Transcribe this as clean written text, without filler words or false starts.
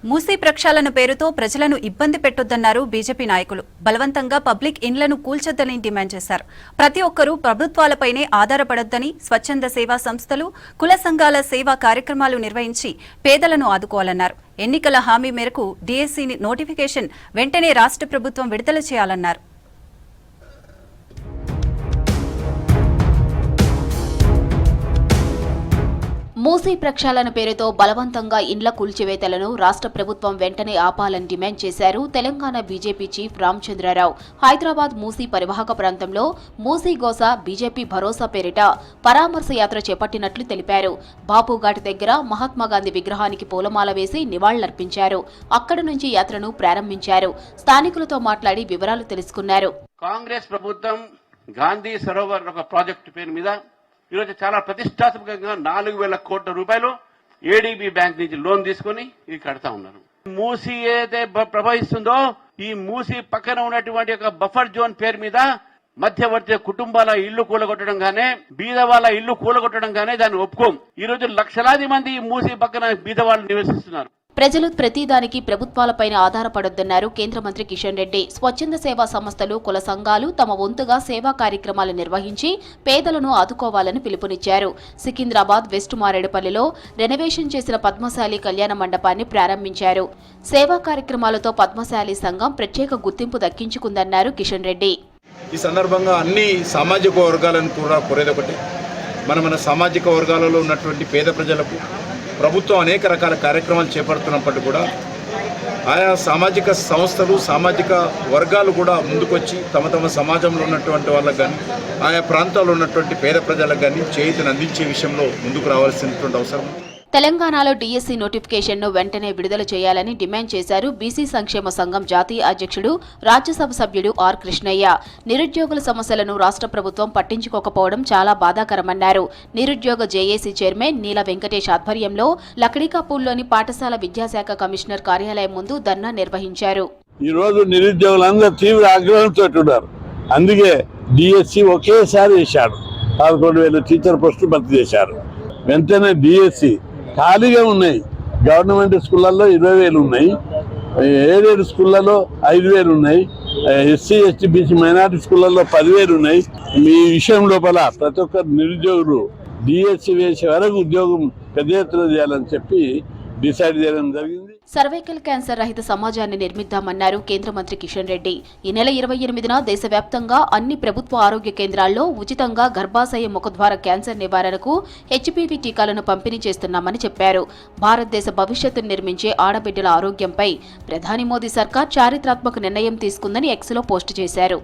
మూసీ ప్రక్షాళన పేరుతో ప్రజలను ఇబ్బంది పెట్టొద్దన్నారు బీజేపీ నాయకులు. బలవంతంగా పబ్లిక్ ఇండ్లను కూల్చొద్దని డిమాండ్ చేశారు. ప్రతి ఒక్కరూ ప్రభుత్వాలపైనే ఆధారపడొద్దని, స్వచ్ఛంద సేవా సంస్థలు, కుల సంఘాల సేవా కార్యక్రమాలు నిర్వహించి పేదలను ఆదుకోవాలన్నారు. ఎన్నికల హామీ మేరకు డీఎస్సీ నోటిఫికేషన్ వెంటనే రాష్ట్ర ప్రభుత్వం విడుదల చేయాలన్నారు. మూసీ ప్రక్షాళన పేరుతో బలవంతంగా ఇండ్ల కూల్చివేతలను రాష్ట్ర ప్రభుత్వం వెంటనే ఆపాలని డిమాండ్ చేశారు తెలంగాణ బీజేపీ చీఫ్ రామచంద్రరావు. హైదరాబాద్ మూసీ పరివాహక ప్రాంతంలో మూసీ గోస బీజేపీ భరోసా పేరిట పరామర్శ యాత్ర చేపట్టినట్లు తెలిపారు. బాపుఘాట్ దగ్గర మహాత్మాగాంధీ విగ్రహానికి పూలమాల వేసి నివాళులర్పించారు. అక్కడి నుంచి యాత్రను ప్రారంభించారు. స్థానికులతో మాట్లాడి వివరాలు తెలుసుకున్నారు. కాంగ్రెస్ ప్రభుత్వం గాంధీ సరోవర్ ఒక ప్రాజెక్టు పేరు మీద ఈరోజు చాలా ప్రతిష్టాత్మకంగా 4,000 కోట్ల రూపాయలు ఏడీబీ బ్యాంక్ నుంచి లోన్ తీసుకుని ఇది కడతా ఉన్నారు. మూసీ ఏదైతే ప్రవహిస్తుందో ఈ మూసీ పక్కన ఉన్నటువంటి ఒక బఫర్ జోన్ పేరు మీద మధ్యవర్తి కుటుంబాల ఇళ్లు కూలగొట్టడం గానే, బీద వాళ్ళ ఇళ్లు కూలగొట్టడం గానే దాన్ని ఒప్పుకోం. ఈ రోజు లక్షలాది మంది ఈ మూసీ పక్కన బీద వాళ్ళు నివసిస్తున్నారు. ప్రజలు ప్రతిదానికి ప్రభుత్వాలపైన ఆధారపడొద్దన్నారు కేంద్ర మంత్రి కిషన్ రెడ్డి. స్వచ్ఛంద సేవా సంస్థలు, కుల సంఘాలు తమ వంతుగా సేవా కార్యక్రమాలు నిర్వహించి పేదలను ఆదుకోవాలని పిలుపునిచ్చారు. సికింద్రాబాద్ వెస్ట్ మారేడుపల్లిలో రెనోవేషన్ చేసిన పద్మశాలి కళ్యాణ మండపాన్ని ప్రారంభించారు. సేవా కార్యక్రమాలతో పద్మశాలి సంఘం ప్రత్యేక గుర్తింపు దక్కించుకుందన్నారు కిషన్ రెడ్డి. ఈ సందర్భంగా అన్ని సామాజిక వర్గాలను కూడా కోరేదొకటి, మన సామాజిక వర్గాలలో ఉన్నటువంటి పేద ప్రజలకు ప్రభుత్వం అనేక రకాల కార్యక్రమాలు చేపడుతున్నప్పటికీ కూడా ఆయా సామాజిక సంస్థలు, సామాజిక వర్గాలు కూడా ముందుకొచ్చి తమ సమాజంలో ఉన్నటువంటి వాళ్ళకు కానీ, ఆయా ప్రాంతాల్లో ఉన్నటువంటి పేద ప్రజలకు కానీ చేయూతను అందించే విషయంలో ముందుకు రావాల్సినటువంటి అవసరం. తెలంగాణలో డీఎస్సీ నోటిఫికేషన్ను వెంటనే విడుదల చేయాలని డిమాండ్ చేశారు బీసీ సంక్షేమ సంఘం జాతీయ అధ్యక్షుడు, రాజ్యసభ సభ్యుడు ఆర్ కృష్ణయ్య. నిరుద్యోగుల సమస్యలను రాష్ట్ర ప్రభుత్వం పట్టించుకోకపోవడం చాలా బాధాకరమన్నారు. నిరుద్యోగ జేఏసీ చైర్మన్ నీల వెంకటేష్ ఆధ్వర్యంలో లక్డీకాపూల్లోని పాఠశాల విద్యాశాఖ కమిషనర్ కార్యాలయం ముందు ధర్నా నిర్వహించారు. ఈ రోజు నిరుద్యోగులందరూ తీవ్ర ఆగ్రహంతో ఉన్నారు. అందుకే డీఎస్సీ ఒకేసారి వేశాడు. 11,000 టీచర్ పోస్టులు భర్తీ చేశారు. వెంటనే డీఎస్సీ ఖాళీగా ఉన్నాయి. గవర్నమెంట్ స్కూళ్ళల్లో 20,000 ఉన్నాయి, ఏడేడు స్కూళ్ళలో 5,000 ఉన్నాయి, ఎస్సీ ఎస్టీ బీసీ మైనారిటీ స్కూళ్ళల్లో 10,000 ఉన్నాయి. ఈ విషయం లోపల ప్రతి ఒక్క నిరుద్యోగులు డీఎస్సీ వేసే వరకు ఉద్యోగం పెద్ద ఎత్తున చేయాలని చెప్పి డిసైడ్ చేయడం జరిగింది. సర్వైకల్ క్యాన్సర్ రహిత సమాజాన్ని నిర్మిద్దామన్నారు కేంద్ర మంత్రి కిషన్ రెడ్డి. ఈ నెల 28న దేశవ్యాప్తంగా అన్ని ప్రభుత్వ ఆరోగ్య కేంద్రాల్లో ఉచితంగా గర్భాశయ ముఖద్వార క్యాన్సర్ నివారణకు హెచ్పీవీ టీకాలను పంపిణీ చేస్తున్నామని చెప్పారు. భారతదేశ భవిష్యత్తును నిర్మించే ఆడబిడ్డల ఆరోగ్యంపై ప్రధాని మోదీ సర్కార్ చారిత్రాత్మక నిర్ణయం తీసుకుందని ఎక్స్లో పోస్టు చేశారు.